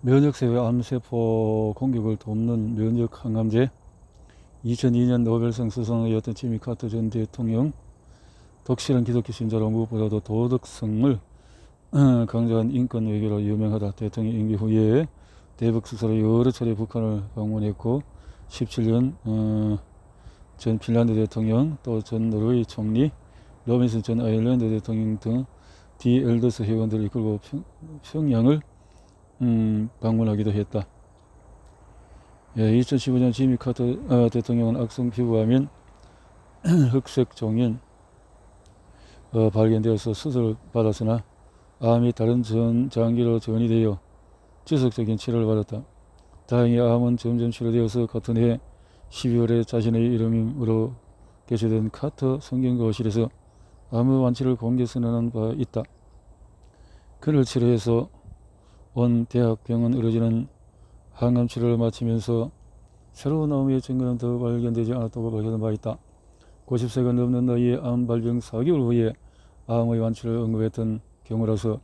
면역세포 암세포 공격을 돕는 면역 항암제. 2002년 노벨상 수상자였던 지미 카터 전 대통령, 독실한 기독교 신자로 무엇보다도 도덕성을 강조한 인권 외교로 유명하다. 대통령 임기 후에 대북 수사로 여러 차례 북한을 방문했고 17년 전 핀란드 대통령, 또 전 노르웨이 총리, 로빈슨 전 아일랜드 대통령 등 디엘더스 회원들을 이끌고 평양을 방문하기도 했다. 2015년 지미 카터 대통령은 악성 피부암인 흑색 종인 발견되어서 수술을 받았으나 암이 다른 장기로 전이 되어 지속적인 치료를 받았다. 다행히 암은 점점 치료되어서 같은 해 12월에 자신의 이름으로 개최된 카터 성경거실에서 암의 완치를 공개 선언한 바 있다. 그를 치료해서 온 대학병원 의료진은 항암 치료를 마치면서 새로운 암의 증거는 더 발견되지 않았다고 밝힌 바 있다. 90세가 넘는 나이에 암 발병 4개월 후에 암의 완치를 언급했던 경우라서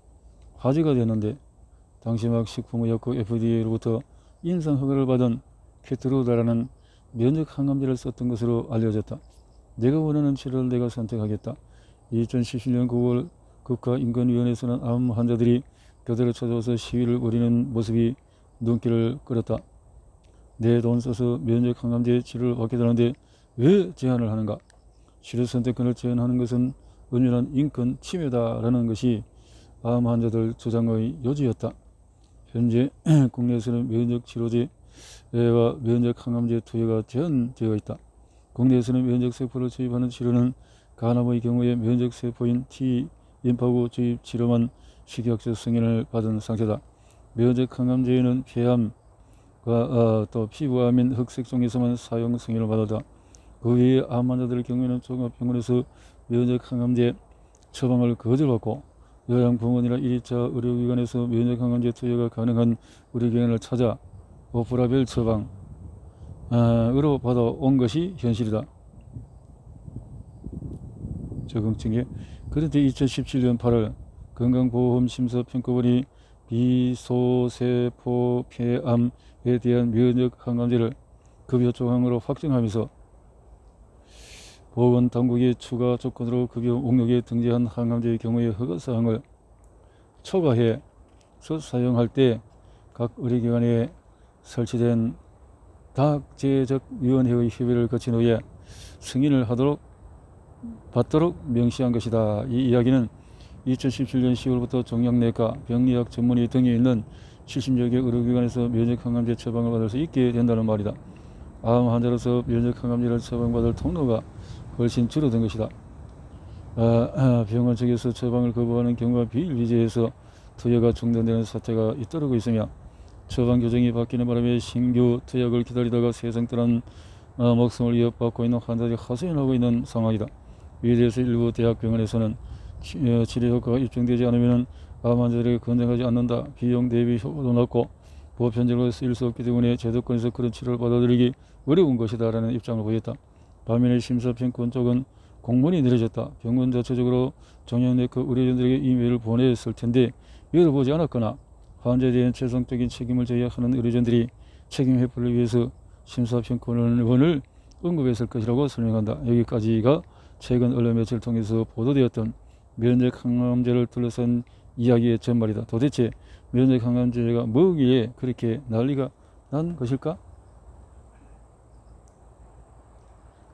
화제가 됐는데, 당시 막 식품의약국 FDA로부터 인상 허가를 받은 케트루다라는 면역 항암제를 썼던 것으로 알려졌다. 내가 원하는 치료를 내가 선택하겠다. 2017년 9월 국가인권위원회에서는 암 환자들이 교대를 찾아와서 시위를 벌이는 모습이 눈길을 끌었다. 내 돈 써서 면역 항암제 치료를 받게 되는데 왜 제한을 하는가? 치료 선택권을 제한하는 것은 은연한 인권 침해다라는 것이 암 환자들 주장의 요지였다. 현재 국내에서는 면역 치료제와 면역 항암제 투여가 제한되어 있다. 국내에서는 면역 세포를 주입하는 치료는 간암의 경우에 면역 세포인 T림파구 주입 치료만 식약처 승인을 받은 상태다. 면역 항암제에는 폐암과 또 피부암인 흑색종에서만 사용 승인을 받았다. 그 외에 암 환자들의 경우에는 종합병원에서 면역 항암제 처방을 거절받고 요양병원이나 1차 의료기관에서 면역 항암제 투여가 가능한 의료기관을 찾아 오프라벨 처방으로 받아온 것이 현실이다. 적응증에. 그런데 2017년 8월 건강보험심사평가원이 비소세포 폐암에 대한 면역 항암제를 급여 조항으로 확정하면서 보건당국이 추가 조건으로 급여 목록에 등재한 항암제의 경우에 허가사항을 초과해서 사용할 때 각 의료기관에 설치된 다학제적위원회의 협의를 거친 후에 승인을 받도록 명시한 것이다. 이 이야기는 2017년 10월부터 종양내과, 병리학 전문의 등이 있는 70여 개 의료기관에서 면역 항암제 처방을 받을 수 있게 된다는 말이다. 암 환자로서 면역 항암제를 처방받을 통로가 훨씬 줄어든 것이다. 병원 측에서 처방을 거부하는 경우가 비일비재해서 투여가 중단되는 사태가 잇따르고 있으며, 처방 규정이 바뀌는 바람에 신규 투약을 기다리다가 세상 떠난 목숨을 위협받고 있는 환자들이 하소연하고 있는 상황이다. 이에 대해서 일부 대학병원에서는 치료 효과가 입증되지 않으면 암 환자들에게 권장하지 않는다. 비용 대비 효과도 낮고 보편적으로 쓰일 수 없기 때문에 제도권에서 그런 치료를 받아들이기 어려운 것이다 라는 입장을 보였다. 반면에 심사평가원 쪽은 공문이 내려졌다. 병원 자체적으로 종양내과 의료진들에게 이메일을 보냈을 텐데 열어보지 않았거나 환자에 대한 최종적인 책임을 져야 하는 의료진들이 책임 회피를 위해서 심사평가원을 언급했을 것이라고 설명한다. 여기까지가 최근 언론 매체를 통해서 보도되었던 면역 항암제를 둘러싼 이야기의 전말이다. 도대체 면역 항암제가 뭐기에 그렇게 난리가 난 것일까?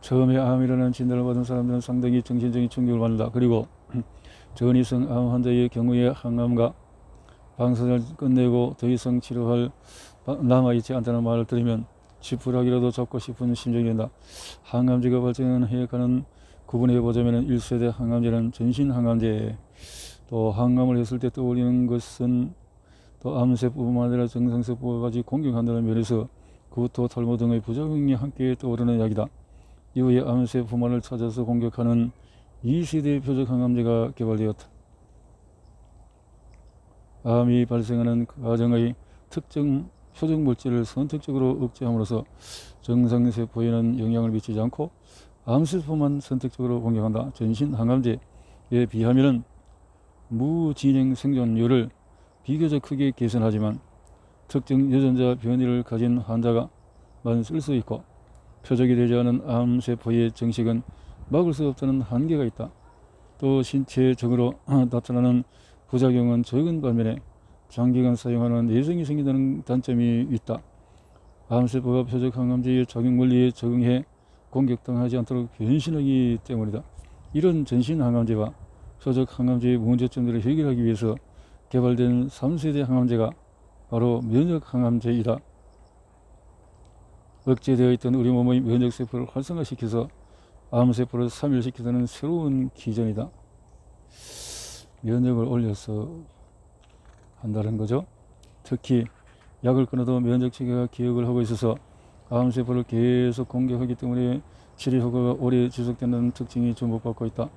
처음에 암이라는 진단을 받은 사람들은 상당히 정신적인 충격을 받는다. 그리고 전이성 암 환자의 경우에 항암과 방사선을 끝내고 더 이상 치료할 남아있지 않다는 말을 들으면 지푸라기라도 잡고 싶은 심정이 된다. 항암제가 발전하는 해역과는 구분해보자면 1세대 항암제는 전신 항암제, 또 항암을 했을 때 떠올리는 것은 또 암세포뿐만 아니라 정상세포까지 공격한다는 면에서 구토, 탈모 등의 부작용이 함께 떠오르는 이야기다. 이후에 암세포만을 찾아서 공격하는 2세대 표적 항암제가 개발되었다. 암이 발생하는 과정의 특정 표적물질을 선택적으로 억제함으로써 정상세포에는 영향을 미치지 않고 암세포만 선택적으로 공격한다. 전신 항암제에 비하면 무진행 생존율을 비교적 크게 개선하지만 특정 유전자 변이를 가진 환자가만 쓸 수 있고 표적이 되지 않은 암세포의 증식은 막을 수 없다는 한계가 있다. 또 신체적으로 나타나는 부작용은 적은 반면에 장기간 사용하는 내성이 생긴다는 단점이 있다. 암세포가 표적 항암제의 작용 원리에 적응해 공격당하지 않도록 변신하기 때문이다. 이런 전신 항암제와 표적 항암제의 문제점들을 해결하기 위해서 개발된 3세대 항암제가 바로 면역 항암제이다. 억제되어 있던 우리 몸의 면역세포를 활성화시켜서 암세포를 사멸시키는 새로운 기전이다. 면역을 올려서 한다는 거죠. 특히 약을 끊어도 면역체계가 기억을 하고 있어서 암세포를 계속 공격하기 때문에 치료 효과가 오래 지속된다는 특징이 주목받고 있다.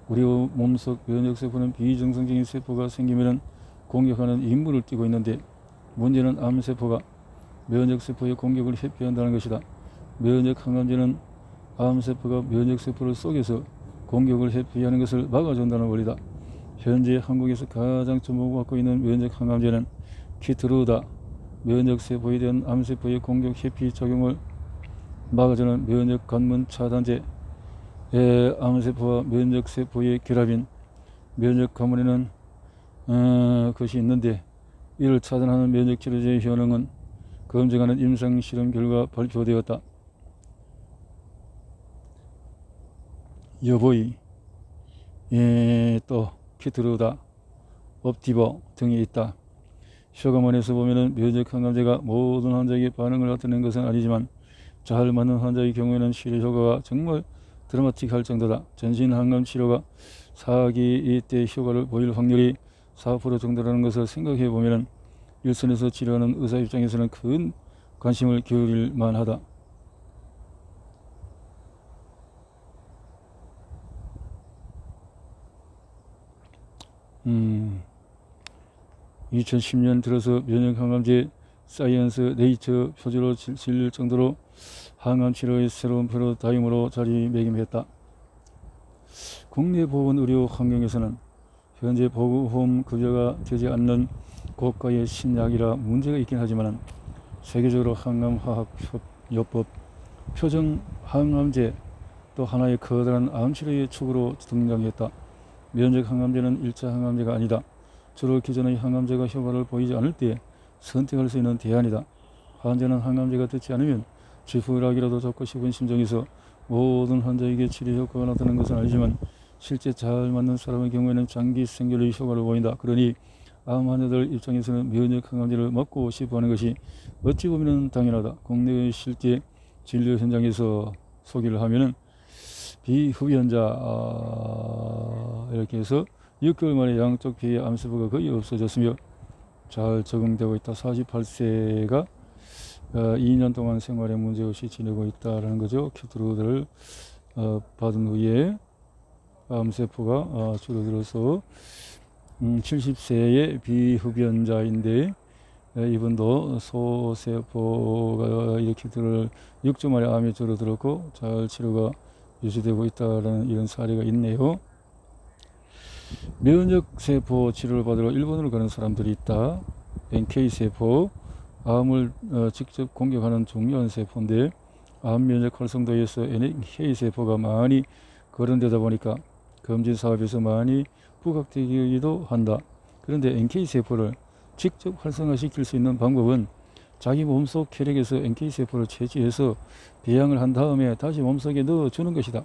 우리 몸속 면역세포는 비정상적인 세포가 생기면 공격하는 임무를 띠고 있는데 문제는 암세포가 면역세포의 공격을 회피한다는 것이다. 면역 항암제는 암세포가 면역세포를 속여서 공격을 회피하는 것을 막아준다는 원리다. 현재 한국에서 가장 주목받고 있는 면역 항암제는 키트루다. 면역세포에 대한 암세포의 공격 회피 작용을 막아주는 면역 관문 차단제. 암세포와 면역세포의 결합인 면역 관문에는 것이 있는데 이를 차단하는 면역치료제의 효능은 검증하는 임상실험 결과 발표되었다. 여보이, 또 키트루다, 옵티버 등이 있다. 효과만에서 보면 면역 항암제가 모든 환자에게 반응을 나타내는 것은 아니지만 잘 맞는 환자의 경우에는 치료 효과가 정말 드라마틱할 정도다. 전신 항암 치료가 4기 때 효과를 보일 확률이 4% 정도라는 것을 생각해 보면 일선에서 치료하는 의사 입장에서는 큰 관심을 기울일 만하다. 2010년 들어서 면역 항암제 사이언스 네이처 표지로 실릴 정도로 항암 치료의 새로운 패러다임으로 자리매김했다. 국내 보건의료 환경에서는 현재 보험 급여가 되지 않는 고가의 신약이라 문제가 있긴 하지만 세계적으로 항암화학요법, 표정 항암제 또 하나의 커다란 암치료의 축으로 등장했다. 면역 항암제는 1차 항암제가 아니다. 주로 기존의 항암제가 효과를 보이지 않을 때 선택할 수 있는 대안이다. 환자는 항암제가 듣지 않으면 지푸라기라도 잡고 싶은 심정에서 모든 환자에게 치료 효과가 나타나는 것은 아니지만 실제 잘 맞는 사람의 경우에는 장기 생존의 효과를 보인다. 그러니 암 환자들 입장에서는 면역 항암제를 맞고 싶어하는 것이 어찌 보면 당연하다. 국내의 실제 진료 현장에서 소개를 하면은 비흡연자 이렇게 해서 6개월 만에 양쪽 피의 암세포가 거의 없어졌으며 잘 적응되고 있다. 48세가 2년 동안 생활에 문제없이 지내고 있다라는 거죠. 키트루드를 받은 후에 암세포가 줄어들어서 70세의 비흡연자인데 이분도 소세포가 이렇게 6주 만에 암이 줄어들었고 잘 치료가 유지되고 있다라는 이런 사례가 있네요. 면역세포 치료를 받으러 일본으로 가는 사람들이 있다. NK세포, 암을 직접 공격하는 중요한 세포인데 암 면역 활성도에서 NK세포가 많이 거론되다 보니까 검진 사업에서 많이 부각되기도 한다. 그런데 NK세포를 직접 활성화시킬 수 있는 방법은 자기 몸속 혈액에서 NK세포를 채취해서 배양을 한 다음에 다시 몸속에 넣어주는 것이다.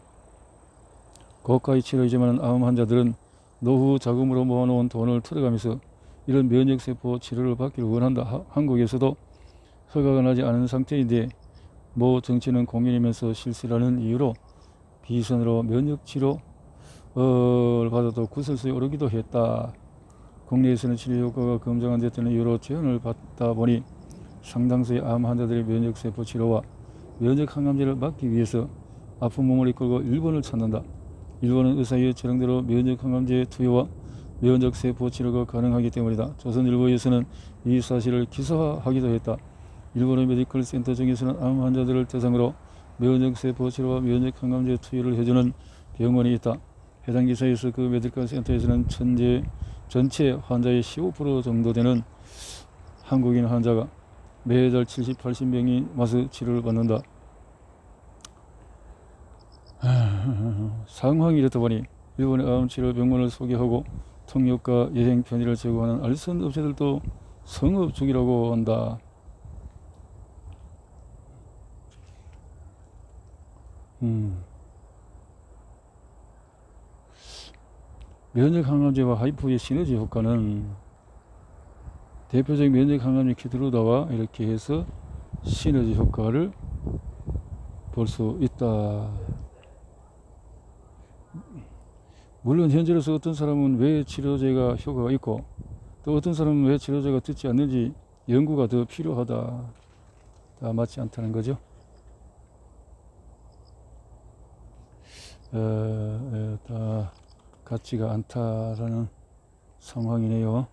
고가의 치료이지만 암 환자들은 노후 자금으로 모아놓은 돈을 틀어가면서 이런 면역세포 치료를 받기를 원한다. 한국에서도 허가가 나지 않은 상태인데 정치는 공연이면서 실시라는 이유로 비선으로 면역치료를 받아도 구설수에 오르기도 했다. 국내에서는 치료 효과가 검증 안 됐다는 이유로 제한을 받다 보니 상당수의 암 환자들의 면역세포 치료와 면역 항암제를 막기 위해서 아픈 몸을 이끌고 일본을 찾는다. 일본은 의사의 처령대로 면역 항암제 투여와 면역세포 치료가 가능하기 때문이다. 조선일보에서는 이 사실을 기사화하기도 했다. 일본의 메디컬 센터 중에서는 암 환자들을 대상으로 면역세포 치료와 면역 항암제 투여를 해주는 병원이 있다. 해당 기사에서 그 메디컬 센터에서는 전체 환자의 15% 정도 되는 한국인 환자가 매달 70, 80명이 마스 치료를 받는다. 상황이 이렇다 보니 일본의 암치료 병원을 소개하고 통역과 여행 편의를 제공하는 알선 업체들도 성업 중이라고 한다. 면역 항암제와 하이포의 시너지 효과는 대표적인 면역 항암제 키드루다와 이렇게 해서 시너지 효과를 볼 수 있다. 물론 현재로서 어떤 사람은 왜 치료제가 효과가 있고 또 어떤 사람은 왜 치료제가 듣지 않는지 연구가 더 필요하다. 다 맞지 않다는 거죠. 다 같지가 않다라는 상황이네요.